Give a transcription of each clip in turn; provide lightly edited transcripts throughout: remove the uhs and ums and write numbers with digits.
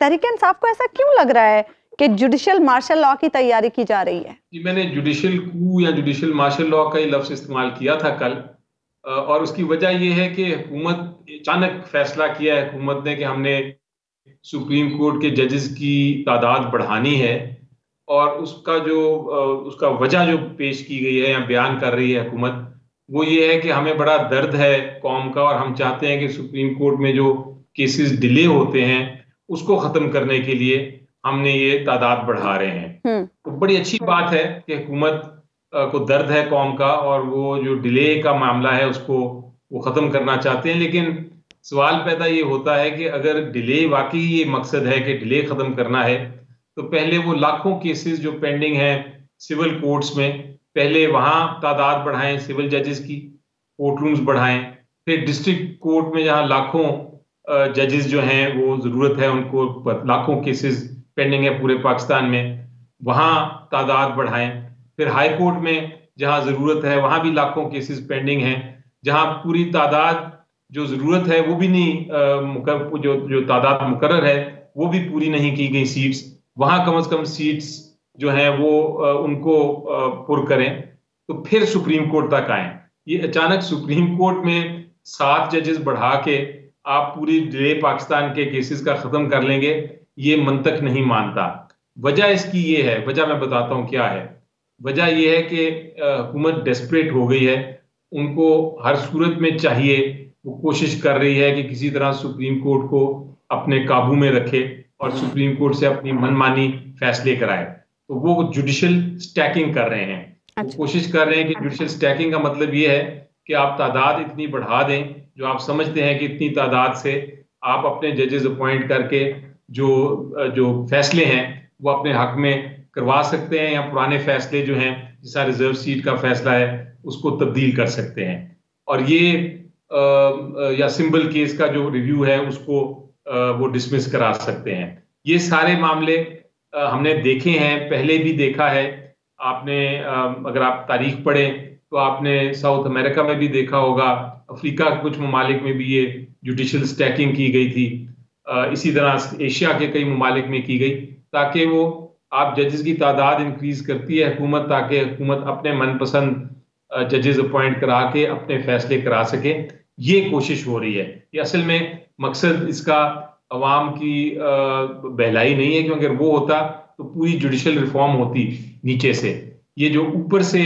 तहरीक इंसाफ को ऐसा क्यों लग रहा है कि जुडिशल मार्शल लॉ की तैयारी की जा रही है? जी, मैंने जुडिशल कू या जुडिशल मार्शल लॉ का ही लफ्ज इस्तेमाल किया था कल। और उसकी वजह यह है कि हुकूमत अचानक फैसला किया है हुकूमत ने कि हमने सुप्रीम कोर्ट के जजेस की तादाद बढ़ानी है। और उसका वजह जो पेश की गई है या बयान कर रही है हुकूमत, वो ये है कि हमें बड़ा दर्द है कौम का, और हम चाहते हैं कि सुप्रीम कोर्ट में जो केसेस डिले होते हैं उसको खत्म करने के लिए हमने ये तादाद बढ़ा रहे हैं। तो बड़ी अच्छी बात है कि हुकूमत को दर्द है कौम का, और वो जो डिले का मामला है उसको वो खत्म करना चाहते हैं। लेकिन सवाल पैदा ये होता है कि अगर डिले वाकई ये मकसद है कि डिले खत्म करना है, तो पहले वो लाखों केसेस जो पेंडिंग हैं सिविल कोर्ट्स में, पहले वहां तादाद बढ़ाएं, सिविल जजेस की कोर्ट रूम्स बढ़ाएं। फिर डिस्ट्रिक्ट कोर्ट में जहां लाखों जजेस जो हैं वो जरूरत है उनको, लाखों केसेस पेंडिंग है पूरे पाकिस्तान में, वहां तादाद बढ़ाएं। फिर हाई कोर्ट में जहां जरूरत है वहां भी लाखों केसेस पेंडिंग हैं, जहां पूरी तादाद जो जरूरत है वो भी नहीं, जो जो तादाद मुकर्रर है वो भी पूरी नहीं की गई सीट्स, वहां कम से कम सीट्स जो हैं वो उनको पुर करें, तो फिर सुप्रीम कोर्ट तक आए। ये अचानक सुप्रीम कोर्ट में 7 जजेस बढ़ा के आप पूरी डिले पाकिस्तान के केसेस का खत्म कर लेंगे, ये मंतक नहीं मानता। वजह इसकी ये है, वजह मैं बताता हूं क्या है। वजह ये है कि हुकूमत डेस्परेट हो गई है, उनको हर सूरत में चाहिए, वो कोशिश कर रही है कि किसी तरह सुप्रीम कोर्ट को अपने काबू में रखे और सुप्रीम कोर्ट से अपनी मनमानी फैसले कराए। तो वो जुडिशल स्टैकिंग कर रहे हैं। वो कोशिश कर रहे हैं कि जुडिशल स्टैकिंग का मतलब ये है कि आप तादाद इतनी बढ़ा दें जो आप समझते हैं कि इतनी तादाद से आप अपने जजेस अपॉइंट करके जो जो फैसले हैं वो अपने हक में करवा सकते हैं, या पुराने फैसले जो हैं जैसा रिजर्व सीट का फैसला है उसको तब्दील कर सकते हैं। और ये या सिंबल केस का जो रिव्यू है उसको वो डिसमिस करा सकते हैं। ये सारे मामले हमने देखे हैं, पहले भी देखा है आपने। अगर आप तारीख पढ़ें तो आपने साउथ अमेरिका में भी देखा होगा, अफ्रीका के कुछ ममालिक में भी ये जुडिशल स्टैकिंग की गई थी। इसी तरह एशिया के कई ममालिक में की गई, ताकि वो आप जजेस की तादाद इंक्रीज करती है हुकूमत, ताकि हुकूमत अपने मनपसंद जजेस अपॉइंट करा के अपने फैसले करा सके। ये कोशिश हो रही है। ये असल में मकसद इसका अवाम की बहलाई नहीं है, क्योंकि अगर वो होता तो पूरी जुडिशल रिफॉर्म होती नीचे से। ये जो ऊपर से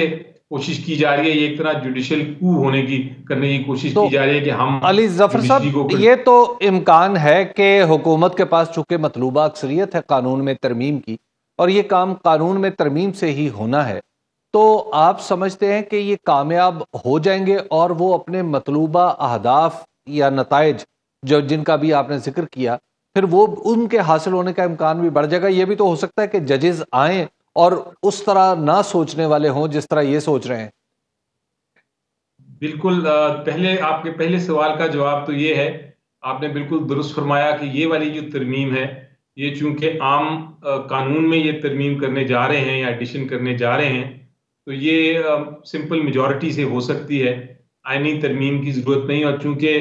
कोशिश की जा रही है, ये एक तरह जुडिशल कू होने की करने की कोशिश की जा रही है कि हम अली जफर साहब, ये तो इम्कान है कि हुकूमत के पास चूंकि मतलूबा अक्सरियत है कानून में तरमीम की, और ये काम कानून में तरमीम से ही होना है, तो आप समझते हैं कि ये कामयाब हो जाएंगे और वो अपने मतलूबा अहदाफ या नताइज जो जिनका भी आपने जिक्र किया, फिर वो उनके हासिल होने का इम्कान भी बढ़ जाएगा? ये भी तो हो सकता है कि जजेस आए और उस तरह ना सोचने वाले हों जिस तरह ये सोच रहे हैं। बिल्कुल। पहले आपके पहले सवाल का जवाब तो ये है, आपने बिल्कुल दुरुस्त फरमाया कि ये वाली जो तरमीम है, ये चूंकि आम कानून में ये तरमीम करने जा रहे हैं या एडिशन करने जा रहे हैं, तो ये सिंपल मेजॉरिटी से हो सकती है, आईनी तरमीम की जरूरत नहीं। और चूंकि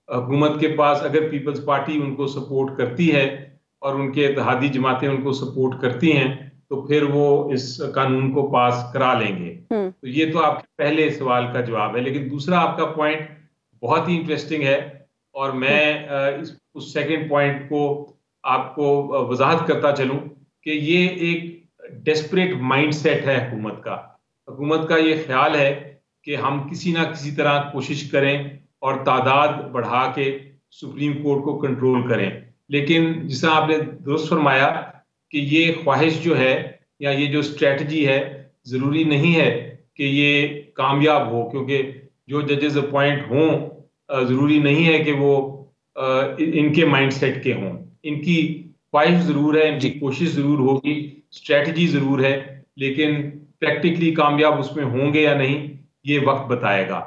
हुकूमत के पास अगर पीपल्स पार्टी उनको सपोर्ट करती है और उनके इत्तेहादी जमातें उनको सपोर्ट करती हैं, तो फिर वो इस कानून को पास करा लेंगे। तो ये तो आपके पहले सवाल का जवाब है। लेकिन दूसरा आपका पॉइंट बहुत ही इंटरेस्टिंग है, और मैं उस सेकंड पॉइंट को आपको वजाहत करता चलूं कि ये एक डेस्परेट माइंडसेट है हुकूमत का। हुकूमत का ये ख्याल है कि हम किसी ना किसी तरह कोशिश करें और तादाद बढ़ा के सुप्रीम कोर्ट को कंट्रोल करें। लेकिन जिसा आपने दुरुस्त फरमाया कि ये ख्वाहिश जो है या ये जो स्ट्रेटजी है, जरूरी नहीं है कि ये कामयाब हो, क्योंकि जो जजेस अपॉइंट हों जरूरी नहीं है कि वो इनके माइंडसेट के हों। इनकी ख्वाहिश जरूर है, इनकी कोशिश जरूर होगी, स्ट्रेटजी जरूर है, लेकिन प्रैक्टिकली कामयाब उसमें होंगे या नहीं ये वक्त बताएगा।